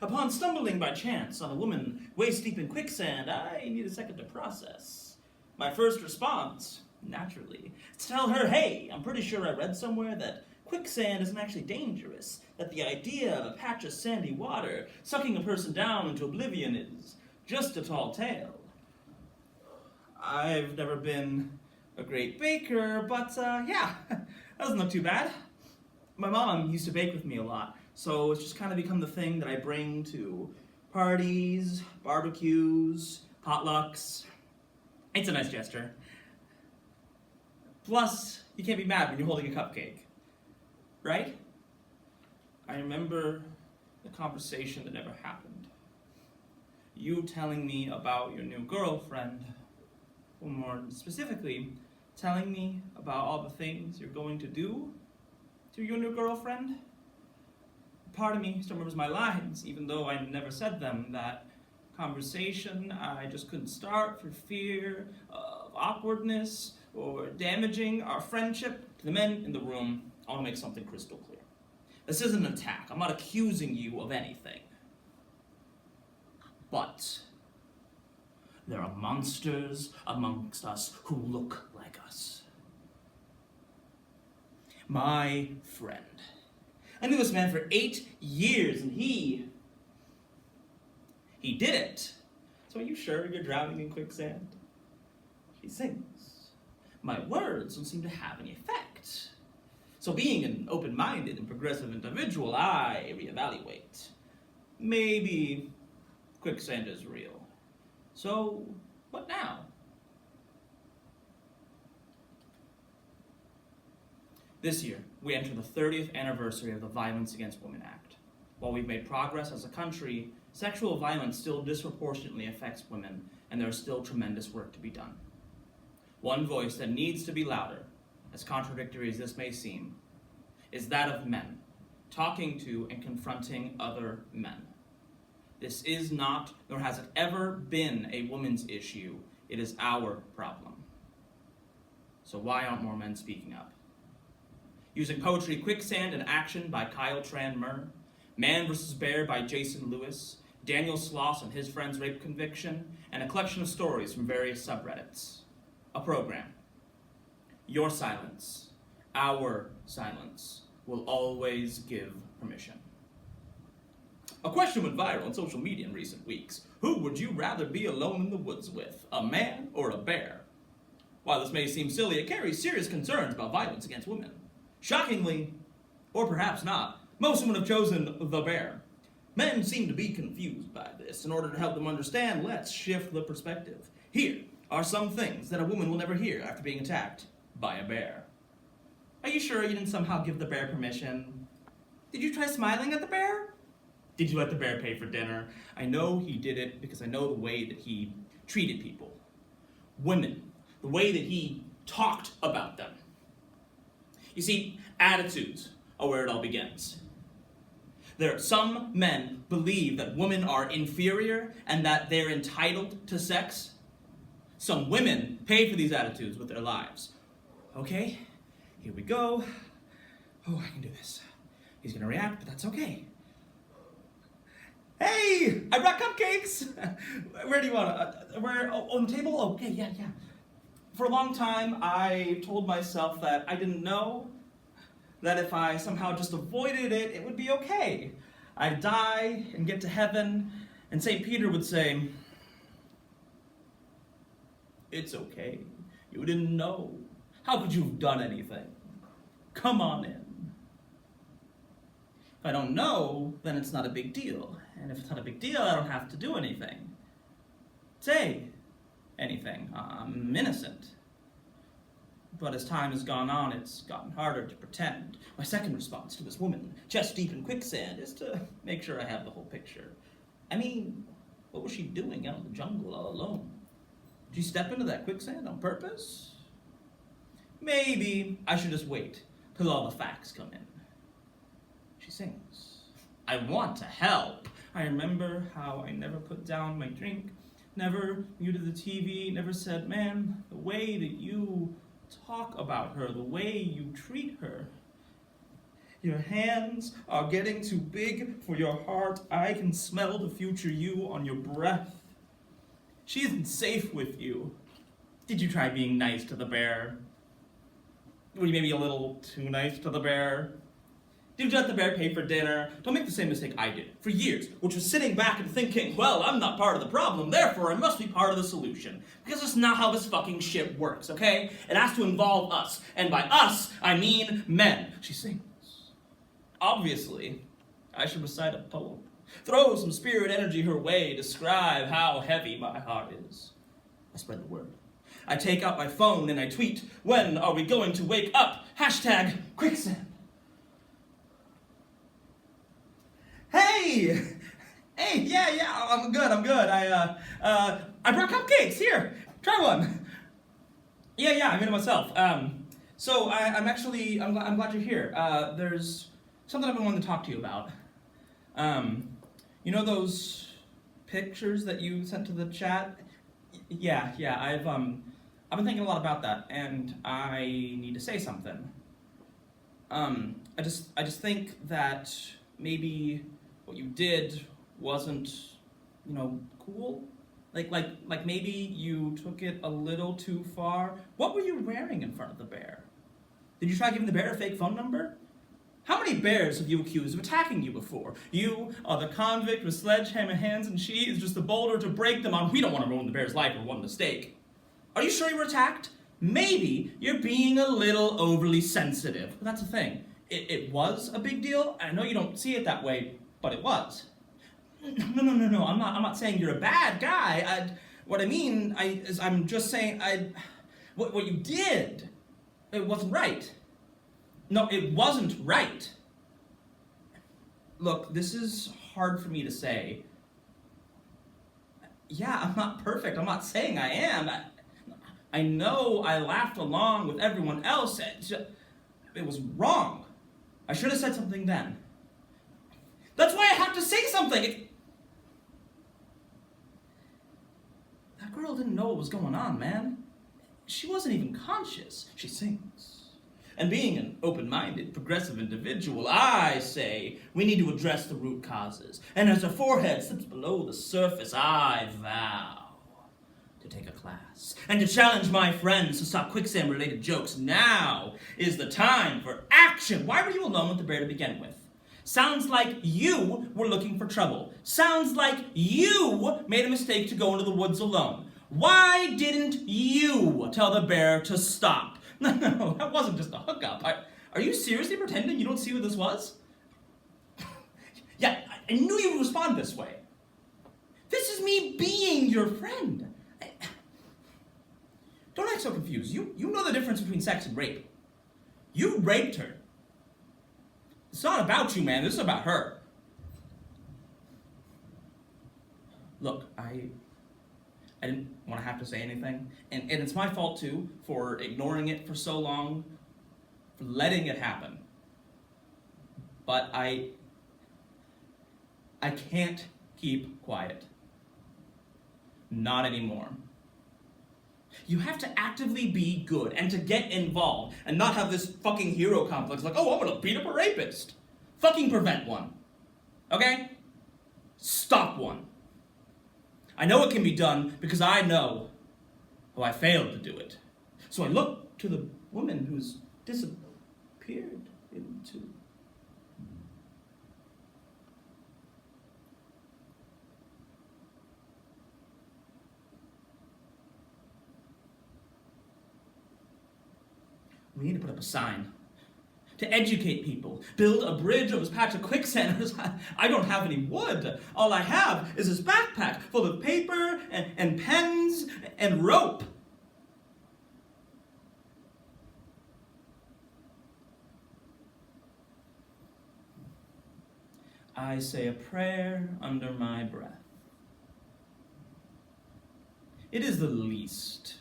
Upon stumbling by chance on a woman waist-deep in quicksand, I need a second to process. My first response, naturally, is to tell her, hey, I'm pretty sure I read somewhere that quicksand isn't actually dangerous, that the idea of a patch of sandy water sucking a person down into oblivion is just a tall tale. I've never been a great baker, but yeah, that doesn't look too bad. My mom used to bake with me a lot, so it's just kind of become the thing that I bring to parties, barbecues, potlucks. It's a nice gesture. Plus, you can't be mad when you're holding a cupcake, right? I remember the conversation that never happened. You telling me about your new girlfriend, or more specifically, telling me about all the things you're going to do to your new girlfriend. Part of me still remembers my lines, even though I never said them. That conversation I just couldn't start for fear of awkwardness or damaging our friendship. To the men in the room, I want to make something crystal clear. This isn't an attack. I'm not accusing you of anything. But there are monsters amongst us who look like us. My friend. I knew this man for 8 years, and he did it. So are you sure you're drowning in quicksand? She sings. My words don't seem to have any effect. So being an open-minded and progressive individual, I reevaluate. Maybe quicksand is real. So what now? This year, we enter the 30th anniversary of the Violence Against Women Act. While we've made progress as a country, sexual violence still disproportionately affects women, and there is still tremendous work to be done. One voice that needs to be louder, as contradictory as this may seem, is that of men, talking to and confronting other men. This is not, nor has it ever been, a woman's issue. It is our problem. So why aren't more men speaking up? Using poetry, Quicksand in Action by Kyle Tran-Murr, Man vs. Bear by Jason Lewis, Daniel Sloss and his friend's rape conviction, and a collection of stories from various subreddits. A program. Your silence, our silence, will always give permission. A question went viral on social media in recent weeks. Who would you rather be alone in the woods with, a man or a bear? While this may seem silly, it carries serious concerns about violence against women. Shockingly, or perhaps not, most women have chosen the bear. Men seem to be confused by this. In order to help them understand, let's shift the perspective. Here are some things that a woman will never hear after being attacked by a bear. Are you sure you didn't somehow give the bear permission? Did you try smiling at the bear? Did you let the bear pay for dinner? I know he did it because I know the way that he treated people. Women, the way that he talked about them. You see, attitudes are where it all begins. Some men believe that women are inferior and that they're entitled to sex. Some women pay for these attitudes with their lives. Okay, here we go. Oh, I can do this. He's gonna react, but that's okay. Hey, I brought cupcakes. Where do you want to? Where? Oh, on the table? Okay, yeah. For a long time, I told myself that I didn't know, that if I somehow just avoided it, it would be okay. I'd die and get to heaven, and St. Peter would say, it's okay. You didn't know. How could you have done anything? Come on in. If I don't know, then it's not a big deal. And if it's not a big deal, I don't have to do anything. Say anything. I'm innocent. But as time has gone on, it's gotten harder to pretend. My second response to this woman, chest deep in quicksand, is to make sure I have the whole picture. I mean, what was she doing out in the jungle all alone? Did she step into that quicksand on purpose? Maybe I should just wait till all the facts come in. She sings. I want to help. I remember how I never put down my drink, never muted the TV, never said, man, the way that you talk about her, the way you treat her, Your hands are getting too big for your heart. I can smell the future you on your breath. She isn't safe with you. Did you try being nice to the bear? Were you maybe a little too nice to the bear? Did you let the bear pay for dinner? Don't make the same mistake I did for years, which was sitting back and thinking, well, I'm not part of the problem, therefore I must be part of the solution. Because that's not how this fucking shit works, okay? It has to involve us, and by us, I mean men. She sings. Obviously, I should recite a poem. Throw some spirit energy her way, describe how heavy my heart is. I spread the word. I take out my phone and I tweet, when are we going to wake up? Hashtag quicksand. Hey, yeah, I'm good. I brought cupcakes, here, try one. Yeah, I made it myself. So I'm glad you're here. There's something I've been wanting to talk to you about. You know those pictures that you sent to the chat? Yeah, I've been thinking a lot about that, and I need to say something. I just think that maybe what you did wasn't, cool. Like maybe you took it a little too far. What were you wearing in front of the bear? Did you try giving the bear a fake phone number? How many bears have you accused of attacking you before? You are the convict with sledgehammer hands, and she is just the boulder to break them on. We don't want to ruin the bear's life with one mistake. Are you sure you were attacked? Maybe you're being a little overly sensitive. But that's the thing. It was a big deal. I know you don't see it that way, but it was. No. I'm not saying you're a bad guy. What I mean is I'm just saying what you did, it wasn't right. No, it wasn't right. Look, this is hard for me to say. Yeah, I'm not perfect. I'm not saying I am. I know I laughed along with everyone else. It was wrong. I should have said something then. That's why I have to say something. That girl didn't know what was going on, man. She wasn't even conscious. She sings. And being an open-minded, progressive individual, I say we need to address the root causes. And as her forehead slips below the surface, I vow to take a class and to challenge my friends to stop quicksand-related jokes. Now is the time for action. Why were you alone with the bear to begin with? Sounds like you were looking for trouble. Sounds like you made a mistake to go into the woods alone. Why didn't you tell the bear to stop? No, that wasn't just a hookup. Are you seriously pretending you don't see what this was? Yeah, I knew you would respond this way. This is me being your friend. Don't act so confused. You know the difference between sex and rape. You raped her. It's not about you, man. This is about her. Look, I didn't want to have to say anything, and it's my fault too for ignoring it for so long, for letting it happen. But I can't keep quiet. Not anymore. You have to actively be good and to get involved and not have this fucking hero complex like, oh, I'm gonna beat up a rapist. Fucking prevent one. Okay? Stop one. I know it can be done because I know how I failed to do it. So I look to the woman who's disappeared into... We need to put up a sign to educate people, build a bridge over this patch of quicksand. I don't have any wood. All I have is this backpack full of paper and pens and rope. I say a prayer under my breath. It is the least